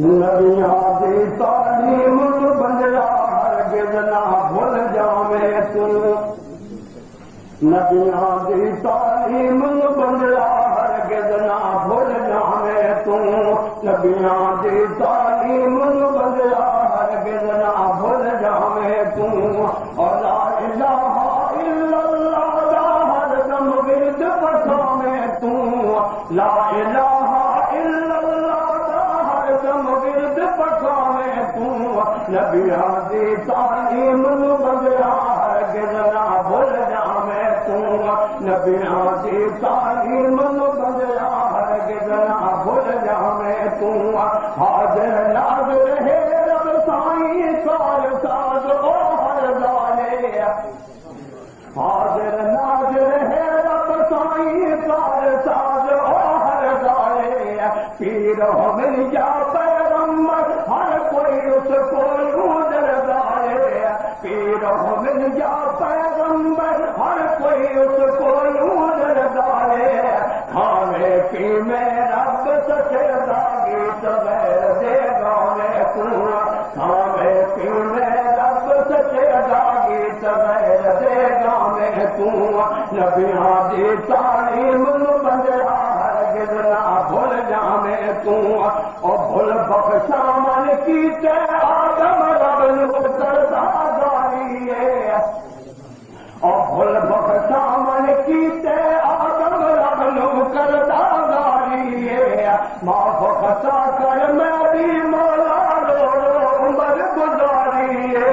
نبیاں دی تعلیم بندیا ہرگز نہ بھول جاویں تو نبیاں دی تعلیم بندیا ہرگز نہ بھول جاویں تو نبیاں دی تعلیم بندیا ہرگز نہ بھول جاویں تو اور لا الہ الا اللہ دا ہر دم ورد پڑھاویں تو لا الہ الا اللہ دا ہر دم ورد پڑھاویں تو نبیاں دی تعلیم بندیا ہرگز نہ بھول جاویں تو نبیاں دی تعلیم بندیا ہرگز نہ بھول جاویں تو حاضر ناظر ہے رب سائیں کار ساز او ہر ظالے حاضر ناظر ہے رب سائیں کار ساز او ہر ظالے پیر ہو مل جا پیغمبر ہر کوئی اس کو دردارے پیر ہو مل جا پیغمبر ہر کوئی اس کو دردارے کھانے پی میں رب سچے داغی سبیر دے گانے کنواں کھانے پی میں رب سچے داغی سبیر دے گانے کنواں نبیاں دی تعلیم بندیا ہرگز نہ بھول جاویں تو او بھول بخشا من کیتے آدم رب نو کردا داریے او بھول بخشا من کیتے آدم رب نو کردا داریے معاف خطا کر میں بھی مولا لوڑو عمر گزاریے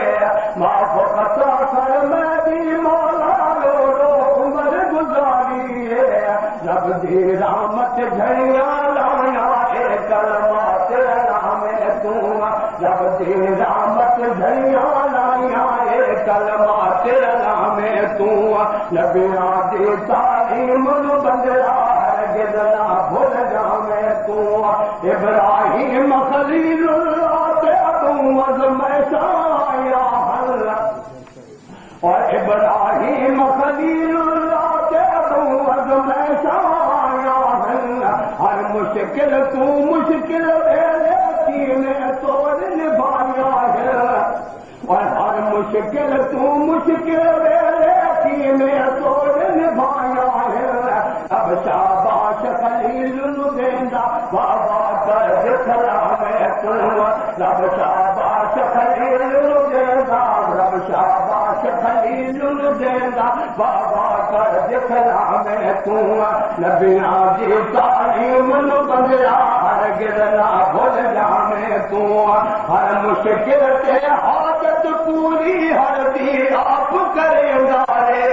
معاف خطا کر میں بھی مولا لوڑو عمر گزاریے رب دی رحمت جھڑیاں لایا اے کلمہ تیرا نام تو رب دی رحمت جھڑیاں لایا اے کلمہ تیرا نام تو نبیاں دی تعلیم بندیا ہرگز نہ بھول جاویں تو ابراہیم خلیل اللہ تے ابو ازمیشا یا اللہ اور ابراہیم خلیل اللہ تے ابو ازمیشا یا اللہ ہر مشکل تو مشکل ویلے سینے توڑ نبھایا ہے اور ہر مشکل تو مشکل ویلے سینے توڑ نبھایا ہے اب شاباش خلیل نو دیندا بابا کر دکھلا میں تو رب شاباش خلیل نو دیندا رب شاباش خلیل نو دیندا بابا کر دکھلا میں تو نبیاں دی تعلیم نو بندیا ہرگز نہ بھول جاویں تو ہر مشکل تے حاجت پوری ہر دی آپ کریندا رے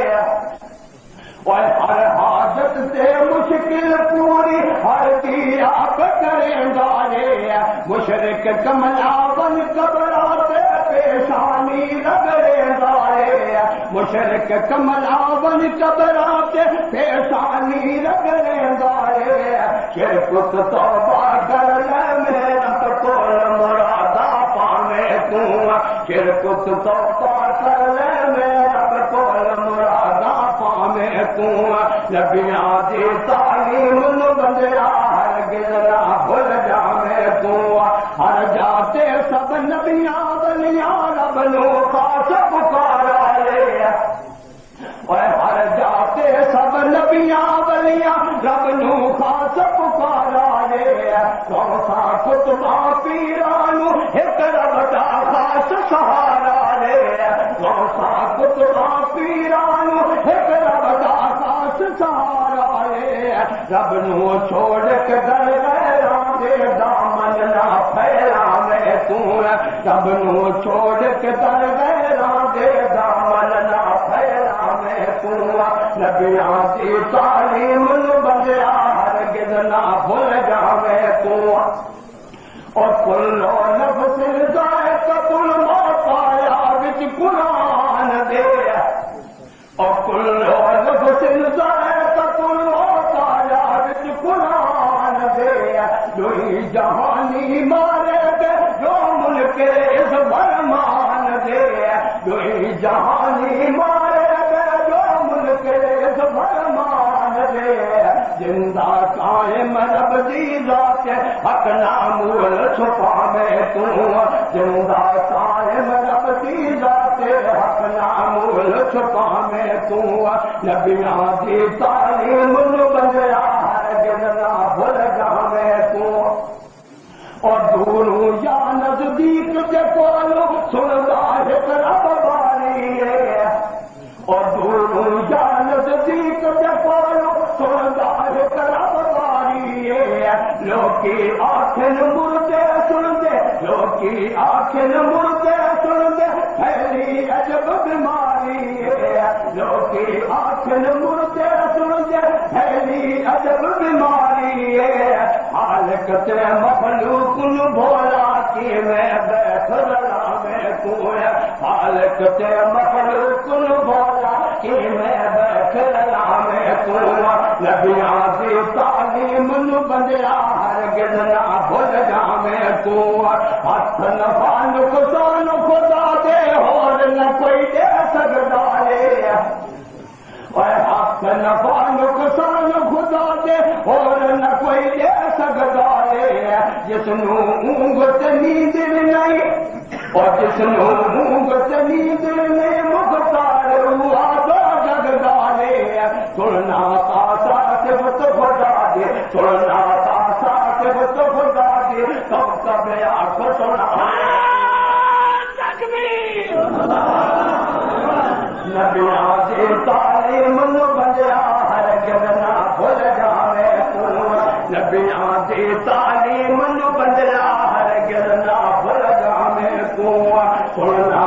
اور ہر حاجت سے مشکل پوری ہر دی آپ کریندا رے مشرک کملا بن قبرات پیشانی رگڑیندا رے مشرک کملا بن قبرات پیشانی رگڑیندا رے شرک توبہ کر لے میرا کول مرادا پاویں تو شرک توبہ کر لے میرا کول مرادا پاویں تو نبیاں دی تعلیم بندیا ہرگز نہ بھول جاویں تو ہر جاتے سب نبیاں بنیا رب نو خاص پکارا لے اور ہر جاتے سب نبیاں بنیا رب نو خاص پکارا لے روسا کتبا پیرانو ایک رب دا خاص سہارا لے روسا کتبا پیرانو ایک رب دا خاص سہارا لے رب نو چھوڑ کے در غیراں دے دامن نہ پھیلاویں تو رب نو چھوڑ کے در غیراں دے دامن نہ پھیلاویں تو نبیاں دی تعلیم بندیا ہرگز نہ بھول جاویں تو اور کلو نفس ذائقۃ الموت آیا وچ قرآن دے اور کلو نفس ذائقۃ الموت آیا وچ قرآن دے دوئی جہانی مارے دے جو ملک اس فرمان دے دوئی جہانی مارے دے جو ملک حق نامول چھپا میں تو زندہ قائم رب دی ذات حق نامول چھپا میں تو نبیاں دی تعلیم بندیا ہرگز نہ بھول جاویں تو اور دوروں یا نزدیک کے کولو سندا ایک رب باری ہے اور دوروں یا نزدیک کے کولو سندا ایک رب باری ہے لوکی آنکھیں مردے سن دے لوکی آنکھیں مردے سن دے پھیلی عجب بیماری ہے لوکی آنکھیں مردے سن دے پھیلی عجب بیماری ہے حالکت مخلوق بولا کہ میں بیٹھ رہا میں کوئی حالکت مخلوق بولا کہ میں بیٹھ رہا میں کوئی نبیاں دی تعلیم بندیا ہرگز نہ بھول جا میں کوئی ہاتھ نفع نقصان خدا دے اور نہ کوئی دے سکتا ہے ہاتھ نفع نقصان خدا دے اور نہ کوئی دے سکتا ہے جس نو اونگت نیند نہیں اور جس نو اونگت نیند نہیں مختار ہوا تو جگ ڈالے سننا پاسا صرف تو خدا دے سننا پاسا صرف تو خدا دے تب کب آنکھ سنا نبیاں دی تعلیم بندیا ہرگز نہ بھول جاویں تو نبیاں دی تعلیم بندیا ہرگز نہ بھول جاویں تو سننا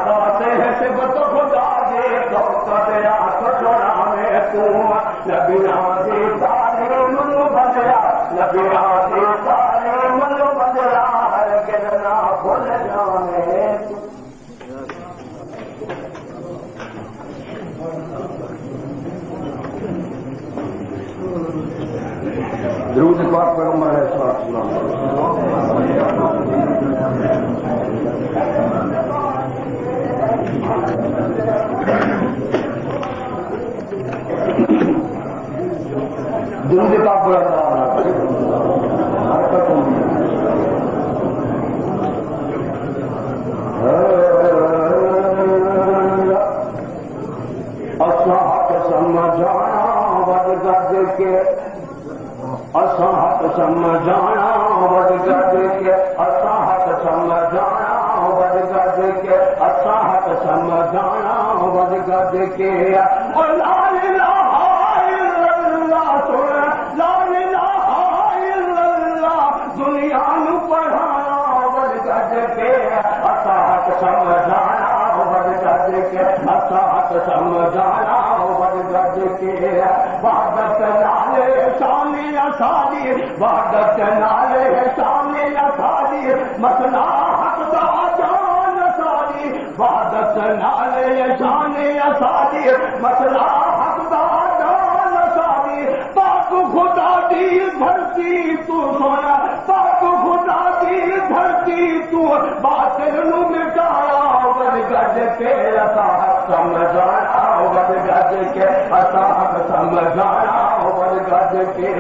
پاسے ہے صفت خدا دے تو کب آنکھ سناویں تو نبیاں دی تعلیم بندیا نبیاں دی تعلیم بندیا ہرگز نہ بھول جاویں تو درود پاک پیغمبر علیہ السلام درود پاک اساحت سمجھانا ودگد کے اساحت سمجھانا ودگد کے اساحت سمجھانا ودگد کے لا الہ الا اللہ لا الہ الا اللہ دنیا نو پڑھانا ودگد کے اساحت سمجھانا ودگد کے اساحت سمجھانا ودگد کے وحدت نالے شامی اسادی وحدت نالے شامی اسادی مسئلہ حق دا جان اسادی وحدت نالے شامی اسادی مسئلہ حق دا جان اسادی پاک خدا دی دھرتی تو سونا پاک خدا دی دھرتی تو باطل نو مٹایا ودگد کے اساحت سمجھانا ودگد کے اساحت سمجھانا ودگد کے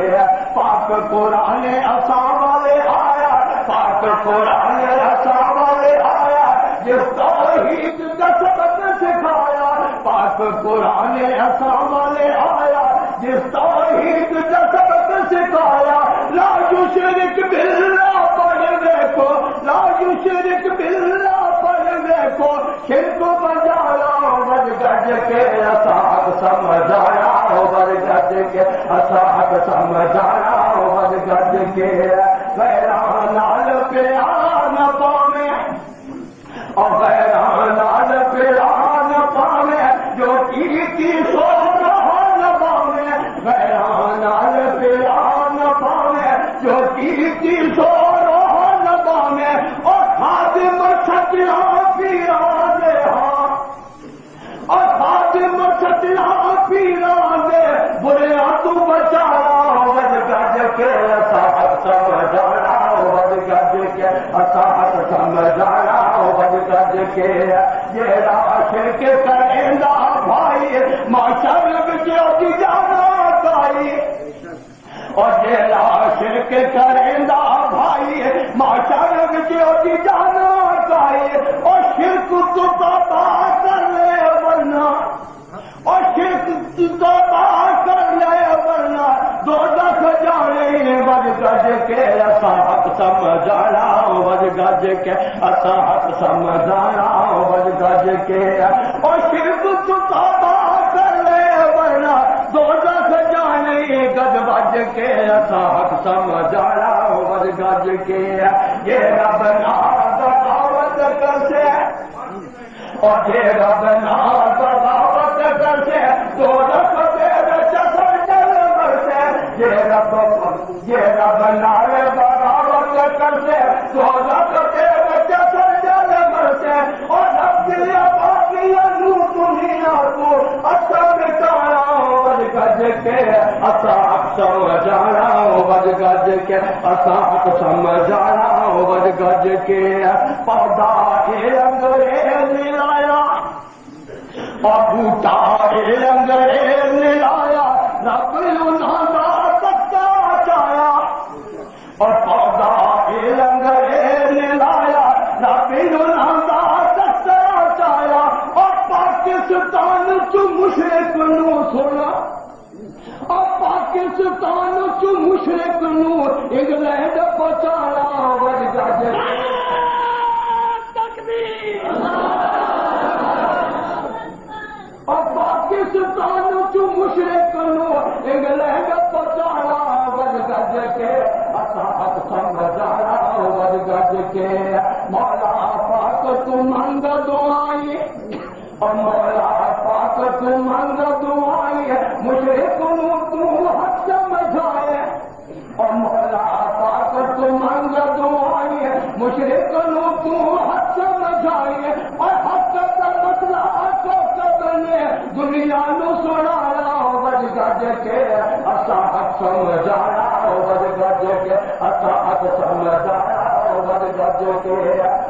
پاک قرآن اساں والے آیا پاک قرآن اساں والے آیا جس توحید کا سبق سکھایا پاک قرآن اساں والے آیا جس توحید کا سبق سکھایا لا یشرک باللہ پڑھنے کو لا یشرک باللہ پڑھنے کو شرک بجایا ودگد کے اساحت سمجھایا ودگد کے اساحت سمجھایا ودگد کے غیران نال پیان پاویں اور غیران نال پیان پاویں جو کی سو رہا نہ پاویں غیران نال پیان پاویں جو کی سو رہا نہ پاویں اور خادم چھٹیاں پیران دے ہاں اور خادم چھٹیاں پیران دے برے تو بچانا ودگد کے اساحت سمجھانا ودگد کے اساحت سمجھانا ودگد کے یہ عاشق کے کریندا بھائی معاشر وچ جانا گائی اور یہ عاشق کریندا بھائی معاشر وچ اودی جانا چاہیے اور شرک تو تباہ کر لے ورنہ اور شرک تو تباہ کر لے ورنہ دوزخ جانے وج گج کے اساں حق سمجھانا وج گج کے اساں حق سمجھانا وج گج کے اور شرک تو تباہ کر لے ورنہ دوزخ جانے گج وج کے اساں حق سمجھانا وج گج کے یہ رب ناز بغاوت کرتے اور یہ رب ناز بغاوت کرتے دوزخ دے وچ سجل مرتے یہ رب ناز بغاوت کرتے دوزخ دے وچ سجل مرتے اور رب دی آبادی نو دنیا کو اچھا مٹانا وج گج کے اساں حق سمجھانا وج گج کے اساں حق سمجھانا وج گج کے پودا انگریز لایا اور بوٹا انگریز لایا رب انہاں دا سچا چایا اور پودا انگریز لایا رب انہاں دا سچا چایا اور پاکستان چ مشرق نو سونا اور پاکستان چ مشرق نو انگلینڈ پہنچانا وج گج اور پاکستان چ مشرق نو انگلینڈ پہنچانا وج گج کے اساں حق سمجھانا وج گج کے مولا پاک تو منگ دعائیں اور مولا پاک تو منگ دعائیں مشرق نو تو حق سمجھائے اور مولا پاک تو منگ دعائیں مشرق نو تو حق سمجھائے اور حق کا مسئلہ کو کرنے دنیا نو سنانا وج گج کے اساں حق سمجھانا وج گج کے اساں حق سمجھانا وج گج کے